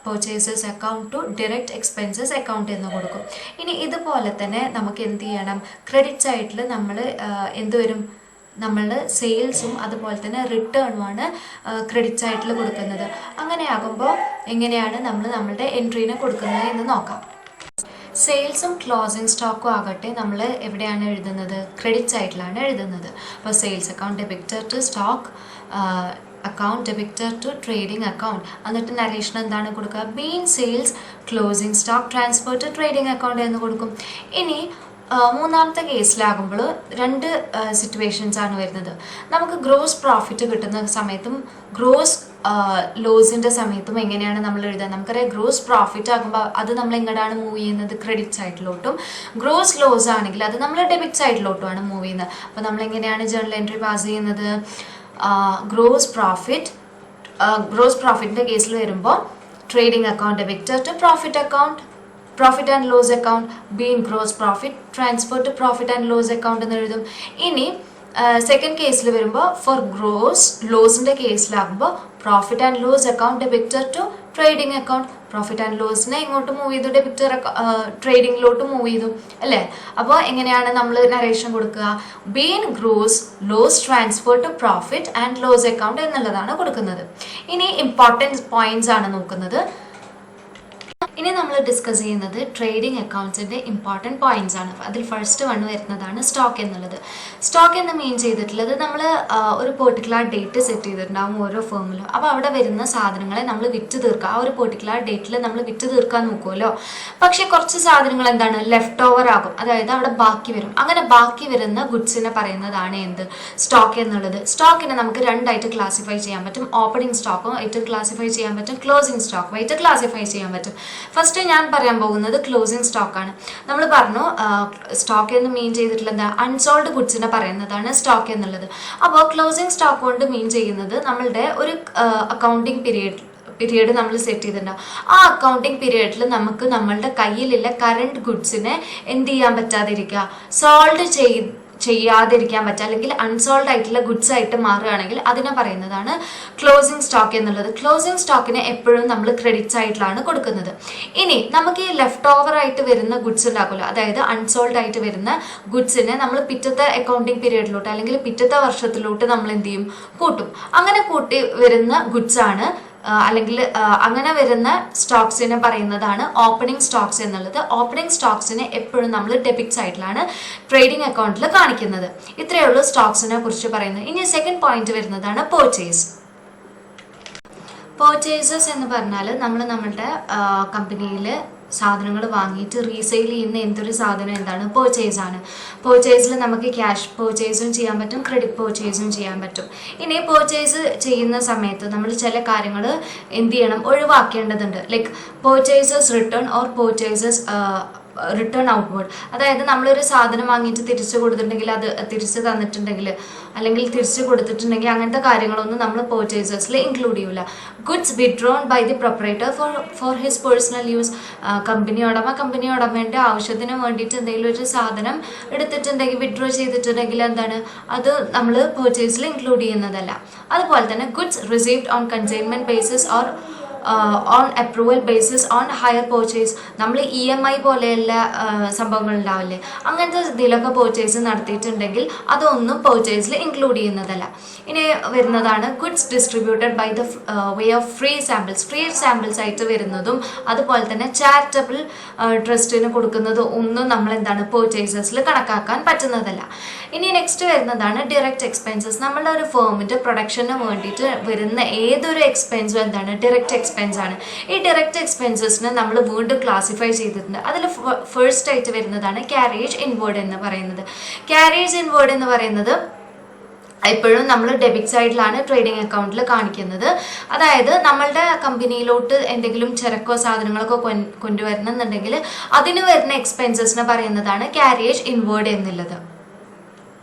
purchases account to direct expenses account എന്ന് കൊടുക്കും. ഇനി ഇതുപോലെ തന്നെ നമുക്ക് എന്ത് ചെയ്യണം? ക്രെഡിറ്റ് സൈഡിൽ നമ്മൾ എന്ത് വരും? നമ്മളുടെ സെയിൽസും അതുപോലെ തന്നെ റിട്ടേണുമാണ് ക്രെഡിറ്റ് സൈഡിൽ കൊടുക്കുന്നത്. അങ്ങനെയാകുമ്പോൾ എങ്ങനെയാണ് നമ്മൾ നമ്മളുടെ എൻട്രീനെ കൊടുക്കുന്നത് എന്ന് നോക്കാം. സെയിൽസും ക്ലോസിംഗ് സ്റ്റോക്കും ആകട്ടെ നമ്മൾ എവിടെയാണ് എഴുതുന്നത്? ക്രെഡിറ്റ് സൈഡിലാണ് എഴുതുന്നത്. അപ്പോൾ sales account debtor to stock account debtor to trading account. എന്നിട്ട് നരേഷൻ എന്താണ് കൊടുക്കുക? Being sales closing stock transfer to trading account എന്ന് കൊടുക്കും. ഇനി മൂന്നാമത്തെ കേസിലാകുമ്പോൾ രണ്ട് സിറ്റുവേഷൻസ് ആണ് വരുന്നത്. നമുക്ക് ഗ്രോസ് പ്രോഫിറ്റ് കിട്ടുന്ന സമയത്തും ഗ്രോസ് ലോസിൻ്റെ സമയത്തും എങ്ങനെയാണ് നമ്മൾ എഴുതുക? നമുക്കറിയാം ഗ്രോസ് പ്രോഫിറ്റ് ആകുമ്പോൾ അത് നമ്മൾ എങ്ങോട്ടാണ് മൂവ് ചെയ്യുന്നത്? ക്രെഡിറ്റ് സൈഡിലോട്ടും. ഗ്രോസ് ലോസ് ആണെങ്കിൽ അത് നമ്മൾ ഡെബിറ്റ് സൈഡിലോട്ടുമാണ് മൂവ് ചെയ്യുന്നത്. അപ്പോൾ നമ്മൾ എങ്ങനെയാണ് ജേർണൽ എൻട്രി പാസ് ചെയ്യുന്നത്? ഗ്രോസ് പ്രോഫിറ്റിൻ്റെ കേസിൽ വരുമ്പോൾ trading account debtor to profit and loss account, being gross profit transfer to profit and loss account എന്ന് എഴുതും. ഇനി സെക്കൻഡ് കേസിൽ വരുമ്പോൾ ഫോർ ഗ്രോസ് ലോസിൻ്റെ കേസിലാകുമ്പോൾ profit and loss account debtor to trading account. Profit and ലോസിനെ ഇങ്ങോട്ട് മൂവ് ചെയ്തു, ഡെബിറ്റർ ട്രേഡിങ്ങിലോട്ട് മൂവ് ചെയ്തു അല്ലേ? അപ്പോൾ എങ്ങനെയാണ് നമ്മൾ നരേഷൻ കൊടുക്കുക? Being gross loss transfer to profit and loss account എന്നുള്ളതാണ് കൊടുക്കുന്നത്. ഇനി ഇമ്പോർട്ടൻറ്റ് പോയിന്റ്സ് ആണ് നോക്കുന്നത്. ഇനി നമ്മൾ ഡിസ്കസ് ചെയ്യുന്നത് ട്രേഡിംഗ് അക്കൗണ്ട്സിൻ്റെ ഇമ്പോർട്ടൻറ്റ് പോയിന്റ്സ് ആണ്. അതിൽ ഫസ്റ്റ് വൺ വരുന്നതാണ് സ്റ്റോക്ക് എന്നുള്ളത്. സ്റ്റോക്ക് എന്ന് മീൻ ചെയ്തിട്ടുള്ളത് നമ്മൾ ഒരു പെർട്ടിക്കുലർ ഡേറ്റ് സെറ്റ് ചെയ്തിട്ടുണ്ടാകും ഓരോ ഫേമിലും. അപ്പോൾ അവിടെ വരുന്ന സാധനങ്ങളെ നമ്മൾ വിറ്റ് തീർക്കുക. ആ ഒരു പെർട്ടിക്കുലർ ഡേറ്റിൽ നമ്മൾ വിറ്റ് തീർക്കാൻ നോക്കുമല്ലോ. പക്ഷേ കുറച്ച് സാധനങ്ങൾ എന്താണ്? ലെഫ്റ്റ് ഓവർ ആകും, അതായത് അവിടെ ബാക്കി വരും. അങ്ങനെ ബാക്കി വരുന്ന ഗുഡ്സിനെ പറയുന്നതാണ് എന്ത്? സ്റ്റോക്ക് എന്നുള്ളത്. സ്റ്റോക്കിനെ നമുക്ക് രണ്ടായിട്ട് ക്ലാസിഫൈ ചെയ്യാൻ പറ്റും. ഓപ്പണിംഗ് സ്റ്റോക്കും ആയിട്ട് ക്ലാസിഫൈ ചെയ്യാൻ പറ്റും, ക്ലോസിംഗ് സ്റ്റോക്കും ആയിട്ട് ക്ലാസിഫൈ ചെയ്യാൻ പറ്റും. ഫസ്റ്റ് ഞാൻ പറയാൻ പോകുന്നത് ക്ലോസിംഗ് സ്റ്റോക്കാണ്. നമ്മൾ പറഞ്ഞു സ്റ്റോക്ക് എന്ന് മീൻ ചെയ്തിട്ടുള്ള എന്താ? അൺസോൾഡ് ഗുഡ്സിനെ പറയുന്നതാണ് സ്റ്റോക്ക് എന്നുള്ളത്. അപ്പോൾ ക്ലോസിംഗ് സ്റ്റോക്ക് കൊണ്ട് മീൻ ചെയ്യുന്നത് നമ്മളുടെ ഒരു അക്കൗണ്ടിങ് പീരിയഡ് നമ്മൾ സെറ്റ് ചെയ്തിട്ടുണ്ടാവും. ആ അക്കൗണ്ടിങ് പീരിയഡിൽ നമുക്ക് നമ്മളുടെ കയ്യിലുള്ള കറണ്ട് ഗുഡ്സിനെ എന്ത് ചെയ്യാൻ പറ്റാതിരിക്കുക? സോൾഡ് ചെയ്യാതിരിക്കാൻ പറ്റുക, അല്ലെങ്കിൽ അൺസോൾഡ് ആയിട്ടുള്ള ഗുഡ്സ് ആയിട്ട് മാറുകയാണെങ്കിൽ അതിനെ പറയുന്നതാണ് ക്ലോസിംഗ് സ്റ്റോക്ക് എന്നുള്ളത്. ക്ലോസിംഗ് സ്റ്റോക്കിനെ എപ്പോഴും നമ്മൾ ക്രെഡിറ്റ് സൈഡിലാണ് കൊടുക്കുന്നത്. ഇനി നമുക്ക് ഈ ലെഫ്റ്റ് ഓവർ ആയിട്ട് വരുന്ന ഗുഡ്സ് ഉണ്ടാക്കുമല്ലോ, അതായത് അൺസോൾഡ് ആയിട്ട് വരുന്ന ഗുഡ്സിനെ നമ്മൾ പിറ്റത്തെ അക്കൗണ്ടിങ് പീരിയഡിലോട്ട് അല്ലെങ്കിൽ പിറ്റത്തെ വർഷത്തിലോട്ട് നമ്മൾ എന്ത് ചെയ്യും? കൂട്ടും. അങ്ങനെ കൂട്ടി വരുന്ന ഗുഡ്സ് ആണ് അല്ലെങ്കിൽ അങ്ങനെ വരുന്ന സ്റ്റോക്സിനെ പറയുന്നതാണ് ഓപ്പണിംഗ് സ്റ്റോക്സ് എന്നുള്ളത്. ഓപ്പണിംഗ് സ്റ്റോക്സിനെ എപ്പോഴും നമ്മൾ ഡെബിറ്റ് സൈഡിലാണ് ട്രേഡിംഗ് അക്കൗണ്ടിൽ കാണിക്കുന്നത്. ഇത്രയേ ഉള്ളൂ സ്റ്റോക്സിനെ കുറിച്ച് പറയുന്നത്. ഇനി സെക്കൻഡ് പോയിന്റ് വരുന്നതാണ് പർച്ചേസസ് എന്ന് പറഞ്ഞാൽ നമ്മൾ നമ്മളുടെ കമ്പനിയിൽ സാധനങ്ങൾ വാങ്ങിയിട്ട് റീസെയിൽ ചെയ്യുന്ന എന്തൊരു സാധനം എന്താണ്? പർച്ചേസ് ആണ്. പർച്ചേസിൽ നമുക്ക് ക്യാഷ് പർച്ചേസും ചെയ്യാൻ പറ്റും, ക്രെഡിറ്റ് പർച്ചേസും ചെയ്യാൻ പറ്റും. ഇനി പർച്ചേസ് ചെയ്യുന്ന സമയത്ത് നമ്മൾ ചില കാര്യങ്ങൾ എന്ത് ചെയ്യണം? ഒഴിവാക്കേണ്ടതുണ്ട്. Like purchases return or purchases return outward. അതായത് നമ്മളൊരു സാധനം വാങ്ങിയിട്ട് തിരിച്ചു കൊടുത്തിട്ടുണ്ടെങ്കിൽ, അത് തിരിച്ചു തന്നിട്ടുണ്ടെങ്കിൽ അല്ലെങ്കിൽ തിരിച്ചു കൊടുത്തിട്ടുണ്ടെങ്കിൽ അങ്ങനത്തെ കാര്യങ്ങളൊന്നും നമ്മൾ പർച്ചേസസിൽ ഇൻക്ലൂഡ് ചെയ്യില്ല. Goods withdrawn by the proprietor for his personal use. Company ഉടമേൻ്റെ ആവശ്യത്തിന് വേണ്ടിയിട്ട് എന്തെങ്കിലും ഒരു സാധനം എടുത്തിട്ടുണ്ടെങ്കിൽ, വിഡ്രോ ചെയ്തിട്ടുണ്ടെങ്കിൽ എന്താണ്? അത് നമ്മൾ പർച്ചേസിൽ ഇൻക്ലൂഡ് ചെയ്യുന്നതല്ല. അതുപോലെ തന്നെ goods received on consignment basis or on approval basis on higher purchase. നമ്മൾ EMI പോലെയുള്ള സംഭവങ്ങൾ ഉണ്ടാവില്ലേ, അങ്ങനത്തെ ഇതിലൊക്കെ പർച്ചേസ് നടത്തിയിട്ടുണ്ടെങ്കിൽ അതൊന്നും പർച്ചേസിൽ ഇൻക്ലൂഡ് ചെയ്യുന്നതല്ല. ഇനി വരുന്നതാണ് goods distributed by the way of free samples ആയിട്ട് വരുന്നതും അതുപോലെ തന്നെ ചാരിറ്റബിൾ ട്രസ്റ്റിന് കൊടുക്കുന്നതും ഒന്നും നമ്മൾ എന്താണ് പർച്ചേസസിൽ കണക്കാക്കാൻ പറ്റുന്നതല്ല. ഇനി നെക്സ്റ്റ് വരുന്നതാണ് ഡയറക്റ്റ് എക്സ്പെൻസസ്. നമ്മളുടെ ഒരു ഫേമിൻ്റെ പ്രൊഡക്ഷന് വേണ്ടിയിട്ട് വരുന്ന ഏതൊരു എക്സ്പെൻസും എന്താണ് ഡയറക്റ്റ് എക്സ്പെൻസ് ആണ്. ഈ ഡയറക്റ്റ് എക്സ്പെൻസസിനെ നമ്മൾ വീണ്ടും ക്ലാസിഫൈ ചെയ്തിട്ടുണ്ട്. അതിൽ ഫസ്റ്റ് ആയിട്ട് വരുന്നതാണ് ക്യാരേജ് ഇൻവേർഡ് എന്ന് പറയുന്നത്. ക്യാരേജ് ഇൻവേർഡ് എന്ന് പറയുന്നത് എപ്പോഴും നമ്മൾ ഡെബിറ്റ് സൈഡിലാണ് ട്രേഡിംഗ് അക്കൗണ്ടിൽ കാണിക്കുന്നത്. അതായത് നമ്മളുടെ കമ്പനിയിലോട്ട് എന്തെങ്കിലും ചരക്കോ സാധനങ്ങളൊക്കെ കൊണ്ടുവരണമെന്നുണ്ടെങ്കിൽ അതിന് വരുന്ന എക്സ്പെൻസസിനെ പറയുന്നതാണ് ക്യാരേജ് ഇൻവേർഡ് എന്നുള്ളത്.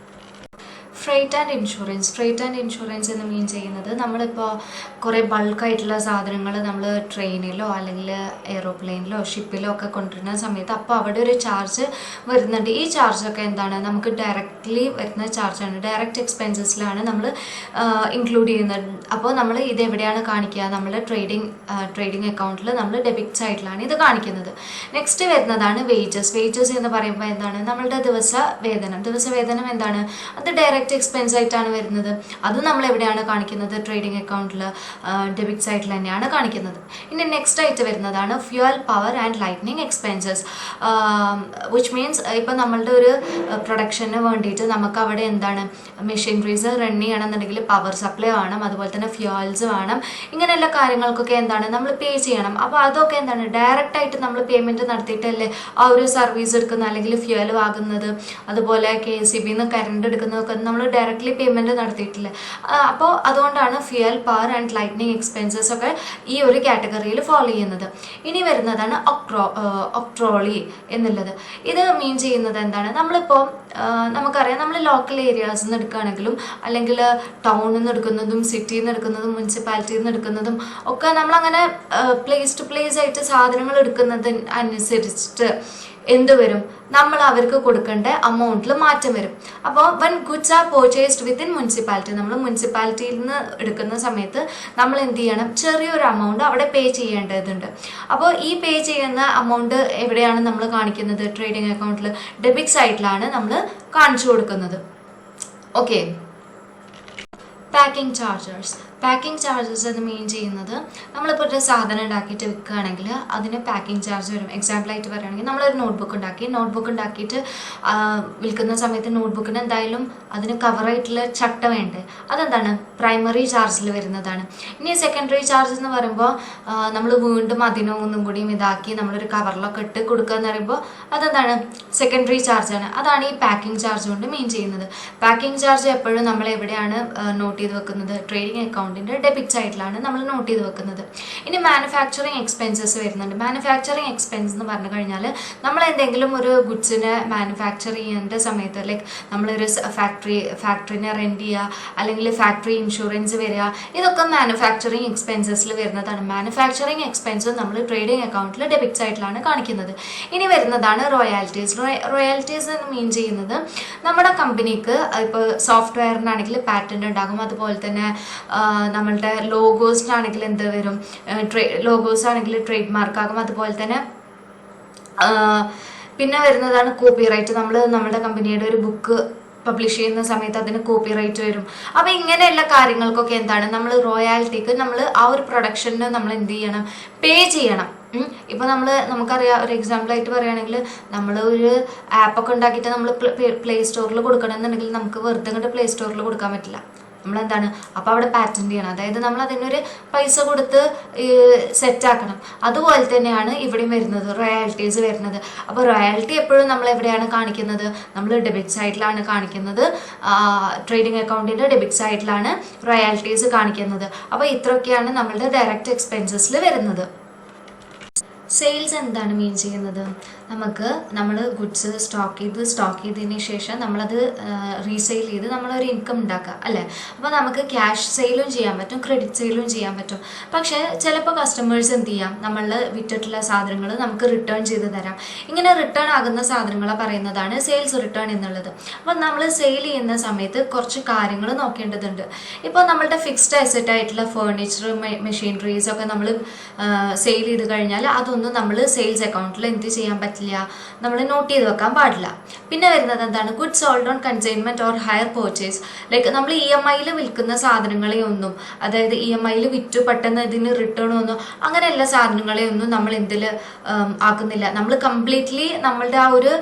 ഫ്രൈറ്റ് ആൻഡ് ഇൻഷുറൻസ് എന്ന് മീൻ ചെയ്യുന്നത് നമ്മളിപ്പോൾ കുറേ ബൾക്കായിട്ടുള്ള സാധനങ്ങൾ നമ്മൾ ട്രെയിനിലോ അല്ലെങ്കിൽ എയ്റോപ്ലെയിനിലോ ഷിപ്പിലോ ഒക്കെ കൊണ്ടുവരുന്ന സമയത്ത് അപ്പോൾ അവിടെ ഒരു ചാർജ് വരുന്നുണ്ട്. ഈ ചാർജൊക്കെ എന്താണ് നമുക്ക് ഡയറക്റ്റ്ലി വരുന്ന ചാർജാണ്, ഡയറക്റ്റ് എക്സ്പെൻസസിലാണ് നമ്മൾ ഇൻക്ലൂഡ് ചെയ്യുന്നത്. അപ്പോൾ നമ്മൾ ഇതെവിടെയാണ് കാണിക്കുക, നമ്മൾ ട്രേഡിംഗ് അക്കൗണ്ടിൽ നമ്മൾ ഡെബിറ്റ് സൈഡിലാണ് ഇത് കാണിക്കുന്നത്. നെക്സ്റ്റ് വരുന്നതാണ് വേജസ് എന്ന് പറയുമ്പോൾ എന്താണ് നമ്മളുടെ ദിവസവേതനം എന്താണ്, അത് ഡയറക്റ്റ് എക്സ്പെൻസ് ആയിട്ടാണ് വരുന്നത്. അത് നമ്മൾ എവിടെയാണ് കാണിക്കുന്നത്, ട്രേഡിംഗ് അക്കൗണ്ടിൽ ഡെബിറ്റ് സൈഡിൽ തന്നെയാണ് കാണിക്കുന്നത്. ഇനി നെക്സ്റ്റ് ആയിട്ട് വരുന്നതാണ് fuel power and lightning expenses, which means ഇപ്പം നമ്മളുടെ ഒരു പ്രൊഡക്ഷന് വേണ്ടിയിട്ട് നമുക്ക് അവിടെ എന്താണ് മെഷീനറീസ് റൺ ചെയ്യണമെന്നുണ്ടെങ്കിൽ പവർ സപ്ലൈ വേണം, അതുപോലെ തന്നെ ഫ്യൂവൽസ് വേണം. ഇങ്ങനെയുള്ള കാര്യങ്ങൾക്കൊക്കെ എന്താണ് നമ്മൾ പേ ചെയ്യണം. അപ്പോൾ അതൊക്കെ എന്താണ് ഡയറക്റ്റ് ആയിട്ട് നമ്മൾ പേയ്മെൻറ്റ് നടത്തിയിട്ടല്ലേ ആ ഒരു സർവീസ് എടുക്കുന്നത് അല്ലെങ്കിൽ ഫ്യൂവൽ വാങ്ങുന്നത്, അതുപോലെ KSEBന്ന് കറണ്ട് എടുക്കുന്നതൊക്കെ നമ്മൾ ഡയറക്റ്റ്ലി പേയ്മെൻറ്റ് നടത്തിയിട്ടില്ല. അപ്പോൾ അതുകൊണ്ടാണ് fuel power and lightning expenses ഒക്കെ ഈ ഒരു കാറ്റഗറിയിൽ ഫോളോ ചെയ്യുന്നത്. ഇനി വരുന്നതാണ് ഒക്ട്രോളി എന്നുള്ളത്. ഇത് മീൻ ചെയ്യുന്നത് എന്താണ്, നമ്മളിപ്പോൾ നമുക്കറിയാം നമ്മൾ ലോക്കൽ ഏരിയാസിൽ നിന്ന് എടുക്കുകയാണെങ്കിലും അല്ലെങ്കിൽ ടൗണിൽ നിന്ന് എടുക്കുന്നതും സിറ്റിയിൽ നിന്ന് എടുക്കുന്നതും മുനിസിപ്പാലിറ്റിയിൽ നിന്ന് എടുക്കുന്നതും ഒക്കെ നമ്മളങ്ങനെ പ്ലേസ് ടു പ്ലേസ് ആയിട്ട് സാധനങ്ങൾ എടുക്കുന്നതിന് അനുസരിച്ചിട്ട് എന്ത് വരും, നമ്മൾ അവർക്ക് കൊടുക്കേണ്ട അമൗണ്ടിൽ മാറ്റം വരും. അപ്പോൾ one goods are purchased within municipality, നമ്മൾ മുനിസിപ്പാലിറ്റിയിൽ നിന്ന് എടുക്കുന്ന സമയത്ത് നമ്മൾ എന്ത് ചെയ്യണം, ചെറിയൊരു എമൗണ്ട് അവിടെ പേ ചെയ്യേണ്ടതുണ്ട്. അപ്പോൾ ഈ പേ ചെയ്യുന്ന എമൗണ്ട് എവിടെയാണ് നമ്മൾ കാണിക്കുന്നത്, ട്രേഡിംഗ് അക്കൗണ്ടിൽ ഡെബിറ്റ് സൈഡിലാണ് നമ്മൾ കാണിച്ചു കൊടുക്കുന്നത്. ഓക്കെ. പാക്കിംഗ് ചാർജസ് എന്ന് മീൻ ചെയ്യുന്നത് നമ്മളിപ്പോൾ ഒരു സാധനം ഉണ്ടാക്കിയിട്ട് വിൽക്കുകയാണെങ്കിൽ അതിന് പാക്കിംഗ് ചാർജ് വരും. എക്സാമ്പിളായിട്ട് പറയുകയാണെങ്കിൽ നമ്മളൊരു നോട്ട്ബുക്ക് ഉണ്ടാക്കിയിട്ട് വിൽക്കുന്ന സമയത്ത് നോട്ട്ബുക്കിന് എന്തായാലും അതിന് കവറായിട്ടുള്ള ചട്ട വേണ്ടേ, അതെന്താണ് പ്രൈമറി ചാർജിൽ വരുന്നതാണ്. ഇനി സെക്കൻഡറി ചാർജ് എന്ന് പറയുമ്പോൾ നമ്മൾ വീണ്ടും അതിനൊന്നും കൂടിയും ഇതാക്കി നമ്മളൊരു കവറിലൊക്കെ ഇട്ട് കൊടുക്കുക എന്ന് പറയുമ്പോൾ അതെന്താണ് സെക്കൻഡറി ചാർജാണ്. അതാണ് ഈ പാക്കിംഗ് ചാർജ് കൊണ്ട് മീൻ ചെയ്യുന്നത്. പാക്കിംഗ് ചാർജ് എപ്പോഴും നമ്മൾ എവിടെയാണ് നോട്ട് ചെയ്ത് വെക്കുന്നത്, ട്രേഡിംഗ് അക്കൗണ്ടിൻ്റെ ഡെബിറ്റ് സൈഡിലാണ് നമ്മൾ നോട്ട് ചെയ്ത് വെക്കുന്നത്. ഇനി മാനുഫാക്ചറിങ് എക്സ്പെൻസസ് വരുന്നുണ്ട്. മാനുഫാക്ചറിങ് എക്സ്പെൻസ് എന്ന് പറഞ്ഞു കഴിഞ്ഞാൽ നമ്മൾ എന്തെങ്കിലും ഒരു ഗുഡ്സിനെ മാനുഫാക്ചർ ചെയ്യേണ്ട സമയത്ത് ലൈക്ക് നമ്മളൊരു ഫാക്ടറിനെ റെൻറ്റ് ചെയ്യുക അല്ലെങ്കിൽ ഫാക്ടറി ഇൻഷുറൻസ് വരിക, ഇതൊക്കെ മാനുഫാക്ചറിങ് എക്സ്പെൻസസിൽ വരുന്നതാണ്. മാനുഫാക്ചറിങ് എക്സ്പെൻസ് നമ്മൾ ട്രേഡിംഗ് അക്കൗണ്ടിൽ ഡെബിറ്റ് സൈഡിലാണ് കാണിക്കുന്നത്. ഇനി വരുന്നതാണ് റോയാലിറ്റീസ് എന്ന് മീൻ ചെയ്യുന്നത് നമ്മുടെ കമ്പനിക്ക് ഇപ്പോൾ സോഫ്റ്റ്വെയറിനാണെങ്കിൽ പാറ്റന്റ് ഉണ്ടാകും, അതുപോലെ തന്നെ നമ്മളുടെ ലോഗോസിനാണെങ്കിൽ എന്ത് വരും, ലോഗോസ് ആണെങ്കിൽ ട്രേഡ് മാർക്കാകും. അതുപോലെ തന്നെ പിന്നെ വരുന്നതാണ് കോപ്പിറൈറ്റ്. നമ്മുടെ കമ്പനിയുടെ ഒരു ബുക്ക് പബ്ലിഷ് ചെയ്യുന്ന സമയത്ത് അതിന് കോപ്പിറൈറ്റ് വരും. അപ്പോൾ ഇങ്ങനെയുള്ള കാര്യങ്ങൾക്കൊക്കെ എന്താണ് നമ്മൾ റോയാലിറ്റിക്ക് നമ്മൾ ആ ഒരു പ്രൊഡക്ഷന് നമ്മൾ എന്ത് ചെയ്യണം, പേ ചെയ്യണം. ഇപ്പോൾ നമുക്കറിയാം, ഒരു എക്സാമ്പിളായിട്ട് പറയുകയാണെങ്കിൽ നമ്മൾ ഒരു ആപ്പൊക്കെ ഉണ്ടാക്കിയിട്ട് നമ്മൾ പ്ലേ സ്റ്റോറിൽ കൊടുക്കണമെന്നുണ്ടെങ്കിൽ നമുക്ക് വെറുതെ ഇങ്ങോട്ട് പ്ലേ സ്റ്റോറിൽ കൊടുക്കാൻ പറ്റില്ല. നമ്മളെന്താണ് അപ്പോൾ അവിടെ പാറ്റന്റ് ചെയ്യണം, അതായത് നമ്മൾ അതിനൊരു പൈസ കൊടുത്ത് സെറ്റാക്കണം. അതുപോലെ തന്നെയാണ് ഇവിടെയും വരുന്നത്, റോയാലിറ്റീസ് വരുന്നത്. അപ്പോൾ റോയാലിറ്റി എപ്പോഴും നമ്മൾ എവിടെയാണ് കാണിക്കുന്നത്, നമ്മൾ ഡെബിറ്റ് സൈഡിലാണ് കാണിക്കുന്നത്. ട്രേഡിംഗ് അക്കൗണ്ടിൻ്റെ ഡെബിറ്റ് സൈഡിലാണ് റോയാലിറ്റീസ് കാണിക്കുന്നത്. അപ്പോൾ ഇത്രയൊക്കെയാണ് നമ്മളുടെ ഡയറക്റ്റ് എക്സ്പെൻസസിൽ വരുന്നത്. സെയിൽസ് എന്താണ് മീൻ ചെയ്യുന്നത്? നമ്മൾ ഗുഡ്സ് സ്റ്റോക്ക് ചെയ്തതിന് ശേഷം നമ്മളത് റീസെയിൽ ചെയ്ത് നമ്മളൊരു ഇൻകം ഉണ്ടാക്കുക അല്ലേ? അപ്പോൾ നമുക്ക് ക്യാഷ് സെയിലും ചെയ്യാൻ പറ്റും, ക്രെഡിറ്റ് സെയിലും ചെയ്യാൻ പറ്റും. പക്ഷേ ചിലപ്പോൾ കസ്റ്റമേഴ്സ് എന്ത് ചെയ്യാം, നമ്മൾ വിറ്റിട്ടുള്ള സാധനങ്ങൾ നമുക്ക് റിട്ടേൺ ചെയ്ത് തരാം. ഇങ്ങനെ റിട്ടേൺ ആകുന്ന സാധനങ്ങളെ പറയുന്നതാണ് സെയിൽസ് റിട്ടേൺ എന്നുള്ളത്. അപ്പോൾ നമ്മൾ സെയിൽ ചെയ്യുന്ന സമയത്ത് കുറച്ച് കാര്യങ്ങൾ നോക്കേണ്ടതുണ്ട്. ഇപ്പോൾ നമ്മളുടെ ഫിക്സ്ഡ് അസറ്റ് ആയിട്ടുള്ള ഫേർണിച്ചർ, മെഷീനറീസ് ഒക്കെ നമ്മൾ സെയിൽ ചെയ്ത് കഴിഞ്ഞാൽ അതൊന്നും നമ്മൾ സെയിൽസ് അക്കൗണ്ടിൽ എന്ത് ചെയ്യാൻ പറ്റില്ല, നമ്മൾ നോട്ട് ചെയ്ത് വെക്കാൻ പാടില്ല. പിന്നെ വരുന്നത് എന്താണ്, goods sold on consignment or higher purchase. Like നമ്മൾ EMI വിൽക്കുന്ന സാധനങ്ങളെ ഒന്നും, അതായത് EMI വിറ്റു പെട്ടെന്ന് ഇതിന് റിട്ടേൺ ഒന്നും, അങ്ങനെയുള്ള സാധനങ്ങളെ ഒന്നും നമ്മൾ എന്തിൽ ആക്കുന്നില്ല. നമ്മൾ കംപ്ലീറ്റ്ലി നമ്മളുടെ ആ ഒരു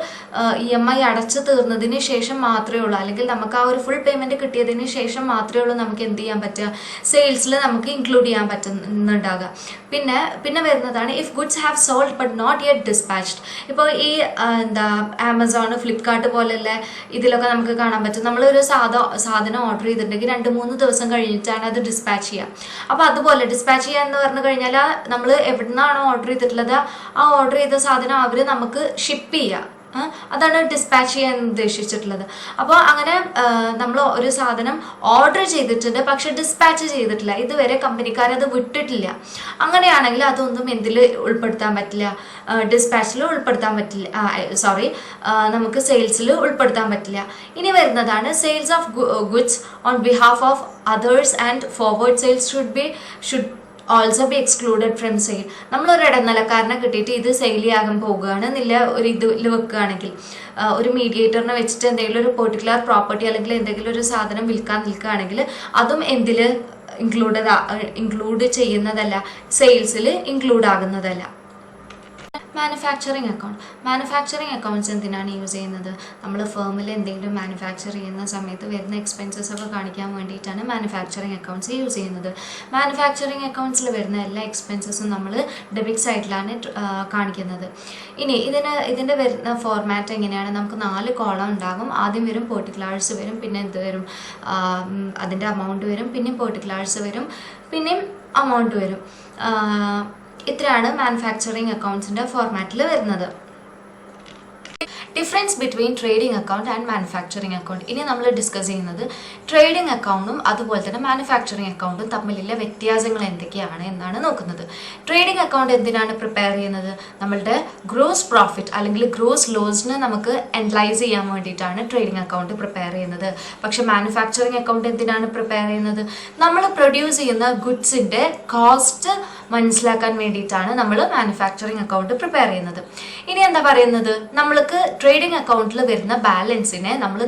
EMI അടച്ചു തീർന്നതിന് ശേഷം മാത്രമേ ഉള്ളൂ, അല്ലെങ്കിൽ നമുക്ക് ആ ഒരു ഫുൾ പേയ്മെന്റ് കിട്ടിയതിന് ശേഷം മാത്രമേ ഉള്ളൂ നമുക്ക് എന്ത് ചെയ്യാൻ പറ്റുക, സെയിൽസിൽ നമുക്ക് ഇൻക്ലൂഡ് ചെയ്യാൻ പറ്റുന്നുണ്ടാകുക. പിന്നെ വരുന്നതാണ് if goods have sold but not yet dispatched. ഇപ്പോൾ ഈ ആമസോൺ, ഫ്ലിപ്കാർട്ട് പോലെയുള്ള ഇതിലൊക്കെ നമുക്ക് കാണാൻ പറ്റും, നമ്മളൊരു സാധനം ഓർഡർ ചെയ്തിട്ടുണ്ടെങ്കിൽ 2-3 ദിവസം കഴിഞ്ഞിട്ടാണ് അത് ഡിസ്പാച്ച് ചെയ്യുക. അപ്പോൾ അതുപോലെ ഡിസ്പാച്ച് ചെയ്യുക എന്ന് പറഞ്ഞു കഴിഞ്ഞാൽ നമ്മൾ എവിടെ നിന്നാണോ ഓർഡർ ചെയ്തിട്ടുള്ളത് ആ ഓർഡർ ചെയ്ത സാധനം അവർ നമുക്ക് ഷിപ്പ് ചെയ്യുക, അതാണ് ഡിസ്പാച്ച് ചെയ്യാൻ ഉദ്ദേശിച്ചിട്ടുള്ളത്. അപ്പോൾ അങ്ങനെ നമ്മൾ ഒരു സാധനം ഓർഡർ ചെയ്തിട്ടുണ്ട് പക്ഷെ ഡിസ്പാച്ച് ചെയ്തിട്ടില്ല, ഇതുവരെ കമ്പനിക്കാരത് വിട്ടിട്ടില്ല. അങ്ങനെയാണെങ്കിൽ അതൊന്നും എന്തിൽ ഉൾപ്പെടുത്താൻ പറ്റില്ല, ഡിസ്പാച്ചിൽ ഉൾപ്പെടുത്താൻ പറ്റില്ല, നമുക്ക് സെയിൽസിൽ ഉൾപ്പെടുത്താൻ പറ്റില്ല. ഇനി വരുന്നതാണ് sales of goods on behalf of others and forward sales should also be excluded from sale. നമ്മളൊരു ഇടനിലക്കാരനെ കിട്ടിയിട്ട് ഇത് സെയിൽ ചെയ്യാൻ പോകുകയാണ് എന്നില്ല ഒരു ഇതിൽ വെക്കുകയാണെങ്കിൽ, ഒരു മീഡിയേറ്ററിനെ വെച്ചിട്ട് എന്തെങ്കിലും ഒരു പെർട്ടിക്കുലർ പ്രോപ്പർട്ടി അല്ലെങ്കിൽ എന്തെങ്കിലും ഒരു സാധനം വിൽക്കാൻ നിൽക്കുകയാണെങ്കിൽ അതും എന്തിൽ ഇൻക്ലൂഡ് ചെയ്യുന്നതല്ല, സെയിൽസിൽ ഇൻക്ലൂഡ് ആകുന്നതല്ല. മാനുഫാക്ചറിങ് അക്കൗണ്ട്സ് എന്തിനാണ് യൂസ് ചെയ്യുന്നത്? നമ്മൾ ഫേമിൽ എന്തെങ്കിലും മാനുഫാക്ചർ ചെയ്യുന്ന സമയത്ത് വരുന്ന എക്സ്പെൻസസ് ഒക്കെ കാണിക്കാൻ വേണ്ടിയിട്ടാണ് മാനുഫാക്ചറിങ് അക്കൗണ്ട്സ് യൂസ് ചെയ്യുന്നത്. മാനുഫാക്ചറിങ് അക്കൗണ്ട്സിൽ വരുന്ന എല്ലാ എക്സ്പെൻസസും നമ്മൾ ഡെബിറ്റ് സൈഡിലാണ് കാണിക്കുന്നത്. ഇനി ഇതിൻ്റെ വരുന്ന ഫോർമാറ്റ് എങ്ങനെയാണ്? നമുക്ക് 4 കോളം ഉണ്ടാകും. ആദ്യം വരും പെർട്ടിക്കുലേഴ്സ് വരും, പിന്നെ എന്ത് വരും, അതിൻ്റെ അമൗണ്ട് വരും, പിന്നെയും പെർട്ടിക്കുലേഴ്സ് വരും, പിന്നെയും അമൗണ്ട് വരും. ഇത്രയാണ് മാനുഫാക്ചറിങ് അക്കൗണ്ട്സിൻ്റെ ഫോർമാറ്റിൽ വരുന്നത്. Difference between trading account and manufacturing account. ഇനി നമ്മൾ ഡിസ്കസ് ചെയ്യുന്നത് ട്രേഡിംഗ് അക്കൗണ്ടും അതുപോലെ തന്നെ മാനുഫാക്ചറിങ് അക്കൗണ്ടും തമ്മിലുള്ള വ്യത്യാസങ്ങൾ എന്തൊക്കെയാണ് എന്നാണ് നോക്കുന്നത്. ട്രേഡിംഗ് അക്കൗണ്ട് എന്തിനാണ് പ്രിപ്പയർ ചെയ്യുന്നത്? നമ്മളുടെ ഗ്രോസ് പ്രോഫിറ്റ് അല്ലെങ്കിൽ ഗ്രോസ് ലോസിനെ നമുക്ക് അനലൈസ് ചെയ്യാൻ വേണ്ടിയിട്ടാണ് ട്രേഡിംഗ് അക്കൗണ്ട് പ്രിപ്പയർ ചെയ്യുന്നത്. പക്ഷെ മാനുഫാക്ചറിങ് അക്കൗണ്ട് എന്തിനാണ് പ്രിപ്പയർ ചെയ്യുന്നത്? നമ്മൾ പ്രൊഡ്യൂസ് ചെയ്യുന്ന ഗുഡ്സിൻ്റെ കോസ്റ്റ് മനസ്സിലാക്കാൻ വേണ്ടിയിട്ടാണ് നമ്മൾ മാനുഫാക്ചറിങ് അക്കൗണ്ട് പ്രിപ്പയർ ചെയ്യുന്നത്. ഇനി എന്താ പറയുന്നത്, നമ്മൾക്ക് ട്രേഡിംഗ് അക്കൗണ്ടിൽ വരുന്ന ബാലൻസിനെ നമ്മൾ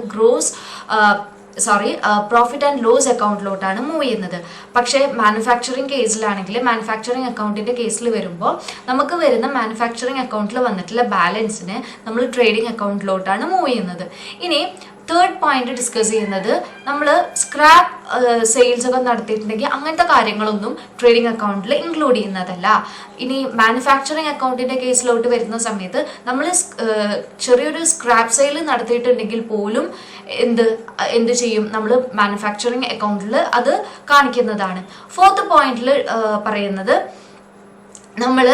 പ്രോഫിറ്റ് ആൻഡ് ലോസ് അക്കൗണ്ടിലോട്ടാണ് മൂവ് ചെയ്യുന്നത്. പക്ഷേ മാനുഫാക്ചറിങ് കേസിലാണെങ്കിൽ, മാനുഫാക്ചറിങ് അക്കൗണ്ടിൻ്റെ കേസിൽ വരുമ്പോൾ നമുക്ക് വരുന്ന മാനുഫാക്ചറിങ് അക്കൗണ്ടിൽ വന്നിട്ടുള്ള ബാലൻസിനെ നമ്മൾ ട്രേഡിംഗ് അക്കൗണ്ടിലോട്ടാണ് മൂവ് ചെയ്യുന്നത്. ഇനി തേർഡ് പോയിന്റ് ഡിസ്കസ് ചെയ്യുന്നത്, നമ്മൾ സ്ക്രാപ്പ് സെയിൽസ് ഒക്കെ നടത്തിയിട്ടുണ്ടെങ്കിൽ അങ്ങനത്തെ കാര്യങ്ങളൊന്നും ട്രേഡിംഗ് അക്കൗണ്ടിൽ ഇൻക്ലൂഡ് ചെയ്യുന്നതല്ല. ഇനി മാനുഫാക്ചറിങ് അക്കൗണ്ടിൻ്റെ കേസിലോട്ട് വരുന്ന സമയത്ത് നമ്മൾ ചെറിയൊരു സ്ക്രാപ്പ് സെയിൽ നടത്തിയിട്ടുണ്ടെങ്കിൽ പോലും എന്ത് ചെയ്യും, നമ്മൾ മാനുഫാക്ചറിങ് അക്കൗണ്ടിൽ അത് കാണിക്കുന്നതാണ്. ഫോർത്ത് പോയിന്റിൽ പറയുന്നത്, നമ്മൾ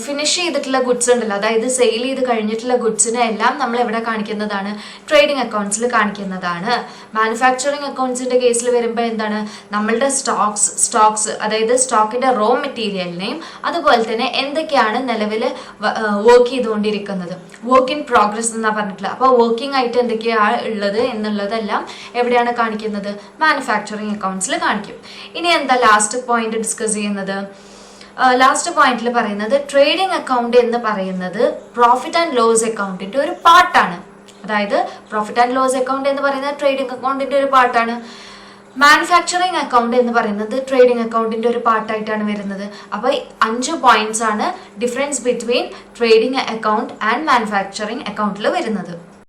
ഫിനിഷ് ചെയ്തിട്ടുള്ള ഗുഡ്സ് ഉണ്ടല്ലോ, അതായത് സെയിൽ ചെയ്ത് കഴിഞ്ഞിട്ടുള്ള ഗുഡ്സിനെ എല്ലാം നമ്മൾ എവിടെ കാണിക്കുന്നതാണ്? ട്രേഡിംഗ് അക്കൗണ്ട്സിൽ കാണിക്കുന്നതാണ്. മാനുഫാക്ചറിങ് അക്കൗണ്ട്സിൻ്റെ കേസിൽ വരുമ്പോൾ എന്താണ്, നമ്മളുടെ സ്റ്റോക്സ് അതായത് സ്റ്റോക്കിൻ്റെ റോ മെറ്റീരിയലിനെയും അതുപോലെ തന്നെ എന്തൊക്കെയാണ് നിലവിൽ വർക്ക് ചെയ്തുകൊണ്ടിരിക്കുന്നത്, വർക്ക് ഇൻ പ്രോഗ്രസ് എന്നാണ് പറഞ്ഞിട്ടുള്ളത്. അപ്പോൾ വർക്കിംഗ് ആയിട്ട് എന്തൊക്കെയാണ് ഉള്ളത് എന്നുള്ളതെല്ലാം എവിടെയാണ് കാണിക്കുന്നത്? മാനുഫാക്ചറിങ് അക്കൗണ്ട്സിൽ കാണിക്കും. ഇനി എന്താ ലാസ്റ്റ് പോയിന്റ് ഡിസ്കസ് ചെയ്യുന്നത്? ലാസ്റ്റ് പോയിന്റിൽ പറയുന്നത്, ട്രേഡിംഗ് അക്കൗണ്ട് എന്ന് പറയുന്നത് പ്രോഫിറ്റ് ആൻഡ് ലോസ് അക്കൗണ്ടിന്റെ ഒരു പാർട്ടാണ്. അതായത് പ്രോഫിറ്റ് ആൻഡ് ലോസ് അക്കൗണ്ട് എന്ന് പറയുന്നത് ട്രേഡിംഗ് അക്കൗണ്ടിന്റെ ഒരു പാർട്ടാണ്. മാനുഫാക്ചറിങ് അക്കൗണ്ട് എന്ന് പറയുന്നത് ട്രേഡിംഗ് അക്കൗണ്ടിന്റെ ഒരു പാർട്ടായിട്ടാണ് വരുന്നത്. അപ്പോൾ 5 പോയിന്റ്സ് ആണ് difference between trading account and manufacturing അക്കൗണ്ടിൽ വരുന്നത്.